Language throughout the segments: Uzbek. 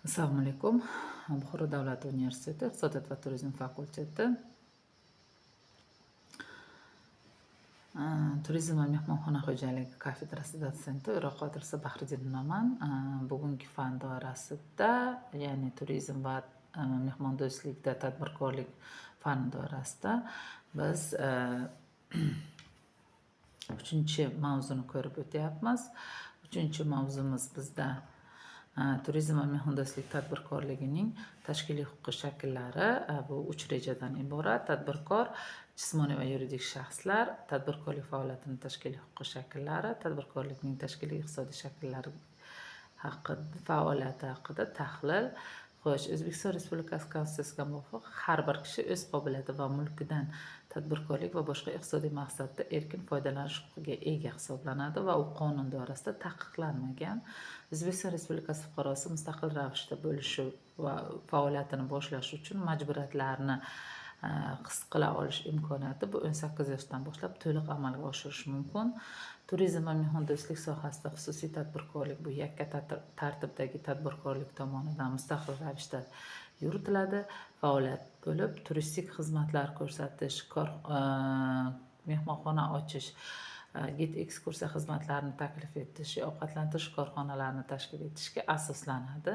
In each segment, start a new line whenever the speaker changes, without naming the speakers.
Assalomu alaykum. Buxoro davlat universiteti iqtisodiyot va turizm fakulteti turizm va mehmonxona xo'jaligi kafedrasi dotsenti Qodir Bahriddinoman. Bugungi fan doirasida, ya'ni turizm va mehmondo'stlikda tadbirkorlik fani doirasida biz 3-mavzuni ko'rib o'tyapmiz. 3-mavzumiz bizda turizm va mehmondo'stlik tadbirkorligining tashkiliy huquqiy shakllari. Bu 3 rejadan iborat. Tadbirkor, jismoniy va yuridik shaxslar, tadbirkorlik faoliyatining tashkiliy huquqiy shakllari, tadbirkorlikning tashkiliy iqtisodiy shakllari faoliyati haqida tahlil. Xo'sh, O'zbekiston Respublikasi Konstitutsiyasiga muvofiq har bir kishi o'z qobiliyati va mulkidan tadbirkorlik va boshqa iqtisodiy maqsadda erkin foydalanish huquqiga ega hisoblanadi va u qonun doirasida taqiqlanmagan. O'zbekiston Respublikasi fuqarosi mustaqil ravishda bo'lishi va faoliyatini boshlash uchun majburiyatlarni his qila olish imkoniyati bu 18 yoshdan boshlab to'liq amalga oshirish mumkin. Turizm va mehmondo'stlik sohasida xususiy tadbirkorlik bu yakka tartibdagi tadbirkorlik tomonidan mustaqil ravishda yuritiladi. Faoliyat bo'lib turistik xizmatlar ko'rsatish, mehmonxona ochish, gid ekskursiya xizmatlarini taklif etish, ovqatlantirish korxonalarini tashkil etishga asoslanadi.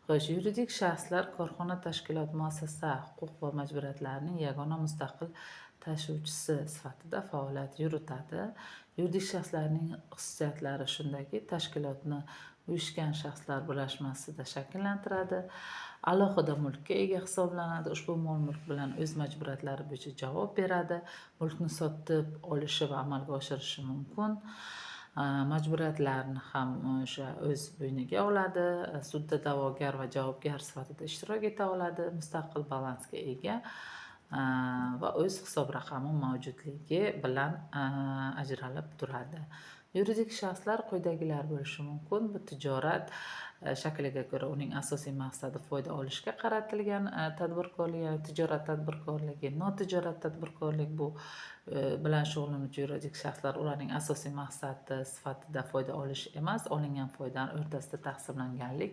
Xo'sh, yuridik shaxslar korxona, tashkilot, muassasa huquq va majburiyatlarining yagona mustaqil tashuvchisi sifatida faoliyat yuritadi. Yuridik shaxslarning xususiyatlari shundaki, tashkilotni uyushgan shaxslar birlashmasida shakllantiradi, alohida mulkka ega hisoblanadi, ushbu mol-mulk bilan o'z majburiyatlari bo'yicha javob beradi, mulkni sotib olishi va amalga oshirishi mumkin. Majburiyatlarni ham o'sha o'z bo'yniga oladi, sudda da'vogar va javobgar sifatida ishtirok eta oladi, mustaqil balansga ega va o'z hisob raqami mavjudligi bilan ajralib turadi. Yuridik shaxslar quyidagilar bo'lishi mumkin. Bu tijorat shakliga ko'ra uning asosiy maqsadi foyda olishga qaratilgan tadbirkorlik, ya'ni tijorat tadbirkorligi. Notijorat tadbirkorlik bu bilan shug'ullanuvchi yuridik shaxslar ularning asosiy maqsadi sifatida foyda olish emas, olingan foydani o'rtasida taqsimlanganlik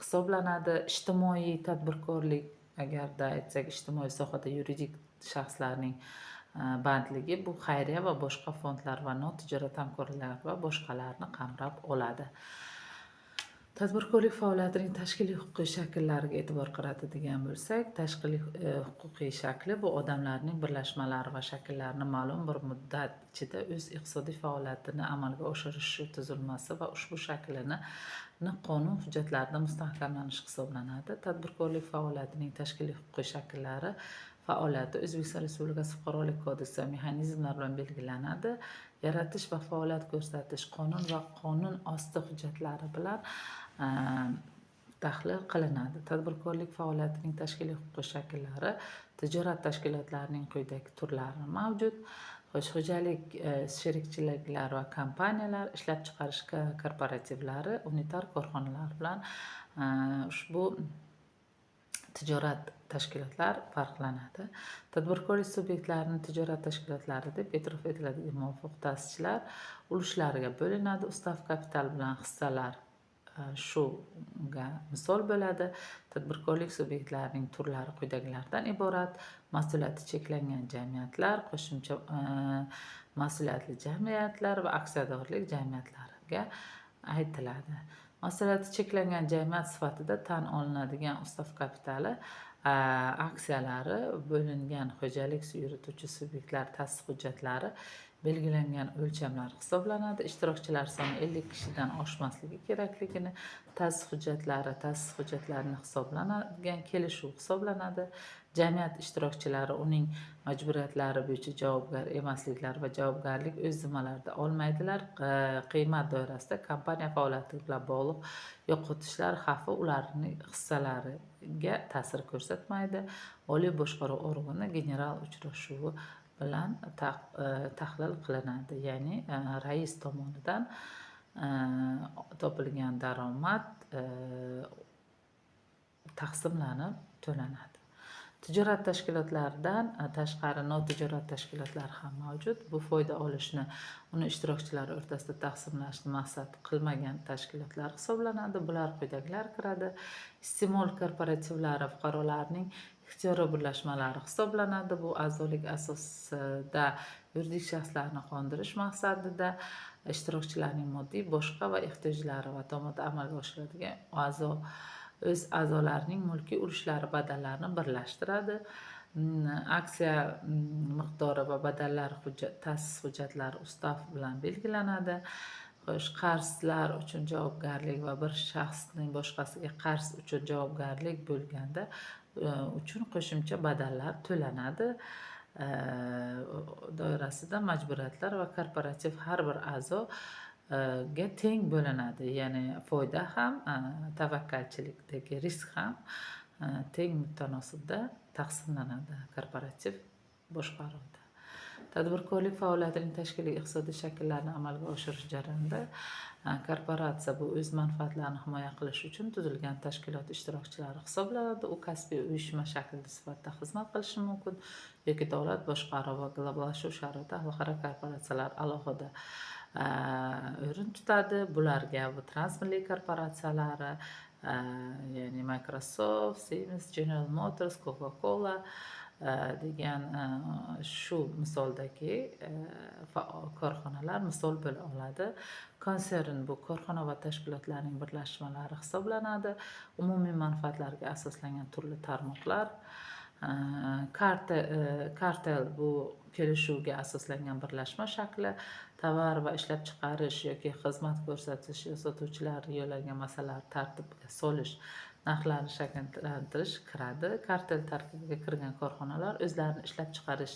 hisoblanadi. Ijtimoiy tadbirkorlik, agarda aytsak, ijtimoiy sohada yuridik shaxslarning bandligi bu xayriya va boshqa fondlar va notijorat hamkorliklar va boshqalarni qamrab oladi. Tadbirkorlik faoliyatining tashkiliy huquqiy shakllariga e'tibor qaratadigan bo'lsak, tashkiliy huquqiy shakli bu odamlarning birlashmalari va shakllarini ma'lum bir muddat ichida o'z iqtisodiy faoliyatini amalga oshirishi tuzilmasi va ushbu shaklini qonun hujjatlarida mustahkamlanishi hisoblanadi. Tadbirkorlik faoliyatining tashkiliy huquqiy shakllari faoliyati O'zbekiston Respublikasi Fuqarolik kodeksi va mexanizmlar bilan belgilanadi. Yaratish va faoliyat ko'rsatish qonun va qonun osti hujjatlari bilan tahlil qilinadi. Tadbirkorlik faoliyatining tashkiliy huquqiy shakllari tijorat tashkilotlarining quyidagi turlari mavjud. Xo'jalik sherikchiliklari va kompaniyalar, ishlab chiqarish korporativlari, unitar korxonalar bilan ushbu tijorat tashkilotlar farqlanadi. Tadbirkorlik subyektlarini tijorat tashkilotlari deb e'tirof etiladigan muvofiq ta'sischilar ulushlariga bo'linadi. Ustav kapital bilan hissalar shunga misol bo'ladi. Tadbirkorlik subyektlarining turlari quyidagilardan iborat: mas'uliyati cheklangan jamiyatlar, qo'shimcha mas'uliyatli jamiyatlar va aksiyadorlik jamiyatlariga aytiladi. Mas'uliyati cheklangan jamiyat sifatida tan olinadigan ustav kapitali aksiyalari, bo'lingan xo'jalik yurituvchi subyektlar ta'sis hujjatlari belgilangan o'lchamlar hisoblanadi. Ishtirokchilar soni 50 kishidan oshmasligi kerakligini, ta'sis hujjatlarini hisoblanadigan kelishuv hisoblanadi. Jamiyat ishtirokchilari uning majburiyatlari bo'yicha javobgar emasliklari va javobgarlik o'z zimmalariga olmaydilar. Qiymat doirasida kompaniya faoliyati bilan bog'liq yo'qotishlar xavfi ularning hissalariga ta'sir ko'rsatmaydi. Oliy boshqaruv organi general uchrashuvi bilan tahlil qilinadi, ya'ni rais tomonidan topilgan daromad taqsimlanib to'lanadi. Tijorat tashkilotlaridan tashqari notijorat tashkilotlar ham mavjud. Bu foyda olishni uni ishtirokchilari o'rtasida taqsimlashni maqsad qilmagan tashkilotlar hisoblanadi. Bular quyidagilar kiradi: iste'mol kooperativlari fuqarolarning ixtiyoriy birlashmalari hisoblanadi. Bu a'zolik asosida yuridik shaxslarni qondirish maqsadida ishtirokchilarning moddiy, boshqa va ehtiyojlari va tomonidan amalga oshiriladigan o'z a'zolarining mulkiy ulushlari badallarini birlashtiradi. Aksiya miqdori va badallari ta'sis hujjatlari ustav bilan belgilanadi. Qarzlar uchun javobgarlik va bir shaxsning boshqasiga qarz uchun javobgarlik bo'lganda uchun qo'shimcha badallar to'lanadi. Doirasida majburiyatlar va korporativ har bir a'zo ga teng bo'linadi. Ya'ni foyda ham, tavakkalchilikdagi risk ham teng mutanosibda taqsimlanadi korporativ boshqaruvda. Tadbirkorlik faoliyatining tashkiliy iqtisodiy shakllarini amalga oshirish jarayonida korporatsiya bu o'z manfaatlarini himoya qilish uchun tuzilgan tashkilot ishtirokchilari hisoblanadi. U kasbiy uyushma shaklida sifatida xizmat qilishi mumkin yoki davlat boshqaruvi va globallashuv sharoitida xalqaro korporatsiyalar alohida o'rin tutadi. Bularga bu transmilliy korporatsiyalari, ya'ni Microsoft, Siemens, General Motors, Coca-Cola degan shu misoldagi korxonalar misol bo'la oladi. Konsern bu korxona va tashkilotlarning birlashmalari hisoblanadi. Umumiy manfaatlarga asoslangan turli tarmoqlar. Kartel bu kelishuvga asoslangan birlashma shakli. Tovar va ishlab chiqarish yoki xizmat ko'rsatish sotuvchilarga yo'llangan masalalarni tartibga solish, narxlarni shakllantirish kiradi. Kartel tarkibiga kirgan korxonalar o'zlarini ishlab chiqarish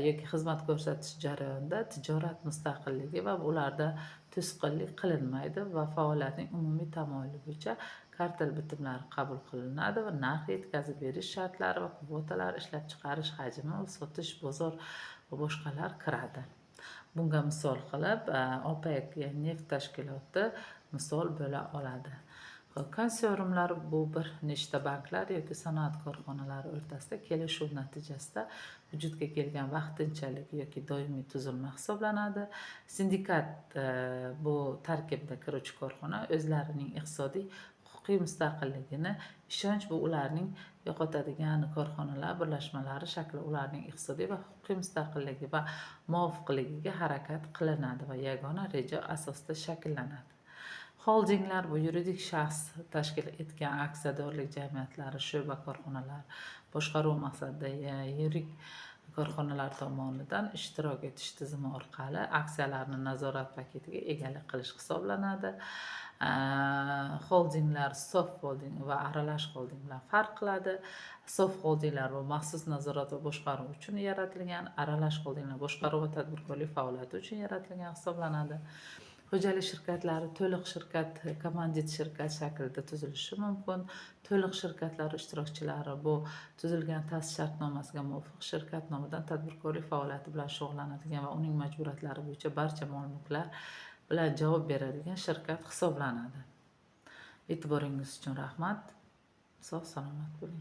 yoki xizmat ko'rsatish jarayonida tijorat mustaqilligi va ularda to'sqinlik qilinmaydi va faoliyatning umumiy tamoyili bo'yicha kartel bitimlari qabul qilinadi va narx, yetkazib berish shartlari va kvotalar, ishlab chiqarish hajmi, sotish, bozor va boshqalar kiradi. Bunga misol qilib OPEC, ya'ni neft tashkiloti misol bo'la oladi. Konsorsiumlar bu bir nechta banklar yoki sanoat korxonalari o'rtasida kelishuv natijasida vujudga kelgan vaqtinchalik yoki doimiy tuzilma hisoblanadi. Sindikat bu tarkibga kiruvchi korxona o'zlarining iqtisodiy huquqiy mustaqilligini ishonch bu ularning yo'qotadigan korxonalar birlashmalari shakli ularning iqtisodiy va huquqiy mustaqilligi va muvofiqligiga harakat qilinadi va yagona reja asosida shakllanadi. Holdinglar bu yuridik shaxs tashkil etgan aksiyadorlik jamiyatlari, sho'ba korxonalar boshqaruv maqsadida yirik korxonalar tomonidan ishtirok etish tizimi orqali aksiyalarni nazorat paketiga egalik qilish hisoblanadi. Holdinglar soft holding va aralash holding bilan farq qiladi. Soft holdinglar bu maxsus nazorat va boshqaruv uchun yaratilgan, aralash holdinglar boshqaruv va tadbirkorlik faoliyati uchun yaratilgan hisoblanadi. Xo'jalik shirkatlari to'liq shirkat, kommandit shirkat shaklida tuzilishi mumkin. To'liq shirkatlar ishtirokchilari bu tuzilgan ta'sis shartnomasiga muvofiq shirkat nomidan tadbirkorlik faoliyati bilan shug'ullanadigan va uning majburiyatlari bo'yicha barcha ma'lumotlar bilan javob beradigan shirkat hisoblanadi. E'tiboringiz uchun rahmat. Sog' salomat bo'ling.